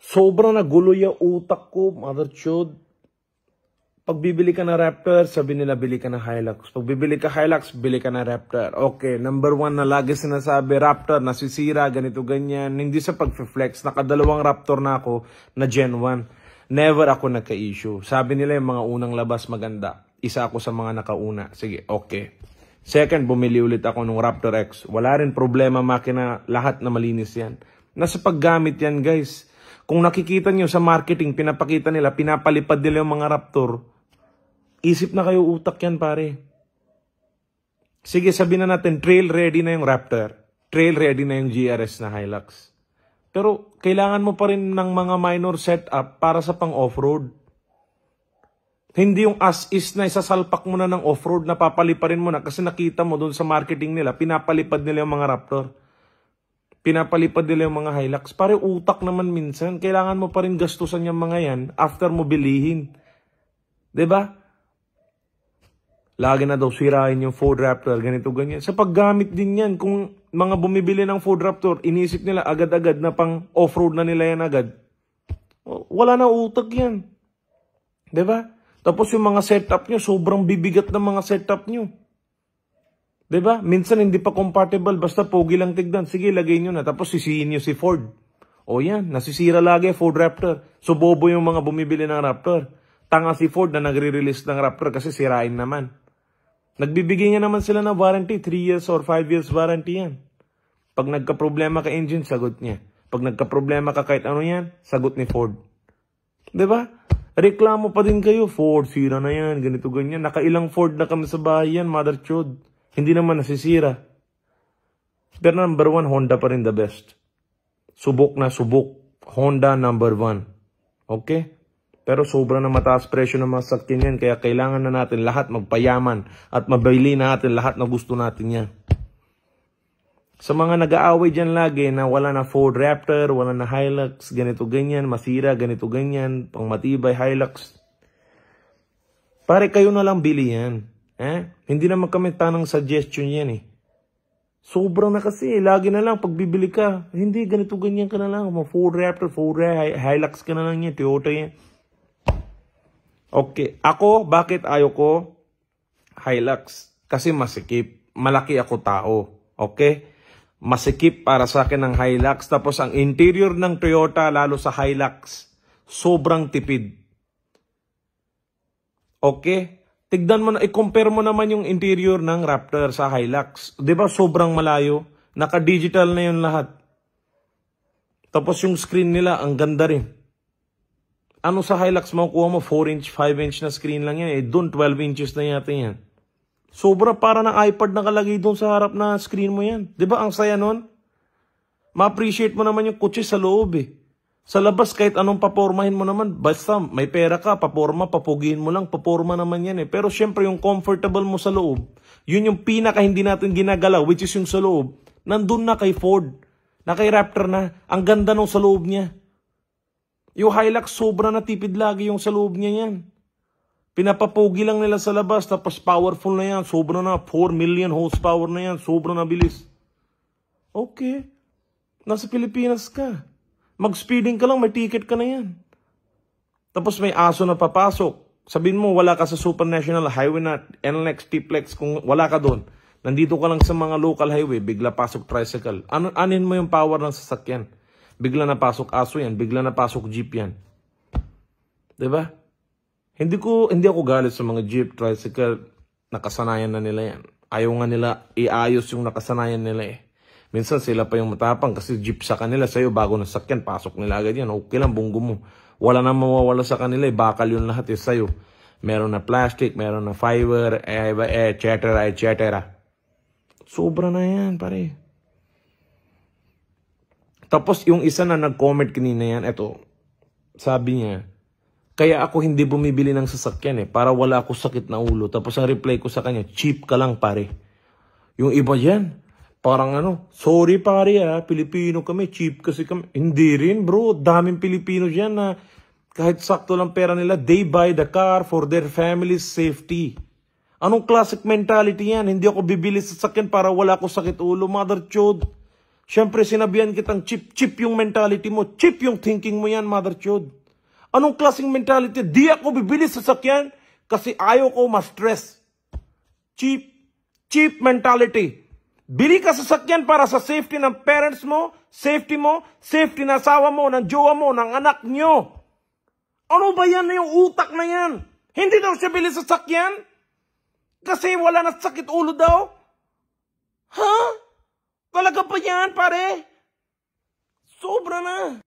Sobrang nagulo yung utak ko, mother chod. Pag bibili ka na Raptor, sabi nila bili ka na Hilux. Pag bibili ka Hilux, bili ka na Raptor. Okay, number 1 na lagi sinasabi, Raptor, nasisira, ganito, ganyan. Hindi sa pag-flex, nakadalawang Raptor na ako na Gen 1. Never ako nagka-issue. Sabi nila yung mga unang labas maganda. Isa ako sa mga nakauna. Sige, okay. Second, bumili ulit ako ng Raptor X. Wala rin problema, makina, lahat na malinis yan. Nasa paggamit yan, guys. Kung nakikita nyo sa marketing, pinapakita nila, pinapalipad nila yung mga Raptor, isip na kayo, utak yan, pare. Sige, sabihin na natin, trail ready na yung Raptor. Trail ready na yung GRS na Hilux. Pero, kailangan mo pa rin ng mga minor setup para sa pang off-road. Hindi yung as-is na isasalpak mo na ng off-road na papaliparin mo na kasi nakita mo doon sa marketing nila, pinapalipad nila yung mga Raptor. Pinapalipad nila yung mga Hilux. Pare, utak naman minsan. Kailangan mo pa rin gastusan yung mga yan after mo bilihin. 'Di ba? Lagi na daw sirain yung Ford Raptor, ganito, ganyan. Sa paggamit din yan, kung mga bumibili ng Ford Raptor, inisip nila agad-agad na pang off-road na nila yan agad. Wala na utak yan. 'Di ba? Tapos yung mga setup nyo, sobrang bibigat ng mga setup nyo. 'Di ba? Minsan hindi pa compatible, basta pogi lang tignan. Sige, lagay nyo na. Tapos sisihin nyo si Ford. O yan, nasisira lagi Ford Raptor. So bobo yung mga bumibili ng Raptor. Tanga si Ford na nagre-release ng Raptor kasi sirain naman. Nagbibigay niya naman sila ng warranty, 3 years or 5 years warranty yan. Pag nagka-problema ka engine, sagot niya. Pag nagka-problema ka kahit ano yan, sagot ni Ford. 'Di ba? Reklamo pa din kayo, Ford, sira na yan, ganito, ganyan. Nakailang Ford na kami sa bahay yan, mother chod. Hindi naman nasisira. Pero number 1, Honda pa rin the best. Subok na subok. Honda number 1. Okay? Pero sobra na mataas presyo ng mga sakyan yan. Kaya kailangan na natin lahat magpayaman. At mabili natin lahat na gusto natin yan. Sa mga nag-aaway dyan lagi na wala na Ford Raptor, wala na Hilux, ganito ganyan, masira, ganito ganyan, pang matibay Hilux. Pare, kayo na lang bili yan. Hindi naman kami tanang suggestion yan eh. Sobrang na kasi, lagi na lang, pag bibili ka, hindi, ganito ganyan ka na lang. Ford Raptor, Ford Hilux ka na lang yan, Toyota yan. Okay, ako, bakit ayaw ko Hilux? Kasi masikip. Malaki ako tao. Okay? Masikip para sa akin ng Hilux. Tapos ang interior ng Toyota, lalo sa Hilux, sobrang tipid. Okay? Tignan mo na, i-compare mo naman yung interior ng Raptor sa Hilux. 'Di ba sobrang malayo? Naka-digital na yun lahat. Tapos yung screen nila, ang ganda rin. Ano sa Hilux, makukuha mo 4-inch, 5-inch na screen lang yan. Doon 12 inches na yata yan. Sobra para ng iPad nakalagay doon sa harap na screen mo yan. 'Di ba ang saya nun? Ma-appreciate mo naman yung kotse sa loob eh. Sa labas, kahit anong papormahin mo naman, basta may pera ka, paporma, papugihin mo lang, paporma naman yan eh. Pero syempre yung comfortable mo sa loob, yun yung pinaka hindi natin ginagalaw, which is yung sa loob, nandun na kay Ford, na kay Raptor na, ang ganda nung sa loob niya. Yung Hilux, sobra na tipid lagi yung sa loob niya yan. Pinapapogi lang nila sa labas, tapos powerful na yan, sobra na, 4 million horsepower na yan, sobra na bilis. Okay, nasa Pilipinas ka. Mag-speeding ka lang, may ticket ka na yan. Tapos may aso na papasok. Sabihin mo, wala ka sa Super National Highway na NLEX, T-Plex, kung wala ka doon. Nandito ka lang sa mga local highway, bigla pasok tricycle. Anin mo yung power ng sasakyan? Bigla na pasok aso yan, bigla na pasok jeep yan. 'Di ba? Hindi ako galit sa mga jeep, tricycle, nakasanayan na nila yan. Ayaw nga nila iayos yung nakasanayan nila eh. Minsan sila pa yung matapang kasi jeep sa kanila, sa'yo bago nasakyan, pasok nila agad yan. Okay lang, bunggo mo. Wala na mawawala sa kanila eh, bakal yun lahat eh sa'yo. Meron na plastic, meron na fiber, etc. Sobra na yan, pare. Tapos yung isa na nag-comment kanina yan, eto, sabi niya, kaya ako hindi bumibili ng sasakyan eh, para wala ako sakit na ulo. Tapos ang reply ko sa kanya, cheap ka lang pare. Yung iba dyan, parang sorry pare Pilipino kami, cheap kasi kami. Hindi rin bro, daming Pilipino dyan na kahit sakto lang pera nila, they buy the car for their family's safety. Anong classic mentality yan? Hindi ako bibili sa sasakyan para wala ako sakit ulo, mother chod. Siyempre, sinabihan kitang cheap yung mentality mo. Cheap yung thinking mo yan, mother chod. Anong klaseng mentality? Di ako bibili sa sasakyan kasi ayaw ko ma-stress. Cheap mentality. Bili ka sa sasakyan para sa safety ng parents mo, safety ng asawa mo, ng jowa mo, ng anak nyo. Ano ba yan na yung utak na yan? Hindi daw siya bili sa sasakyan? Kasi wala na sakit ulo daw? Ha? Talaga pa yan, pare? Sobra na.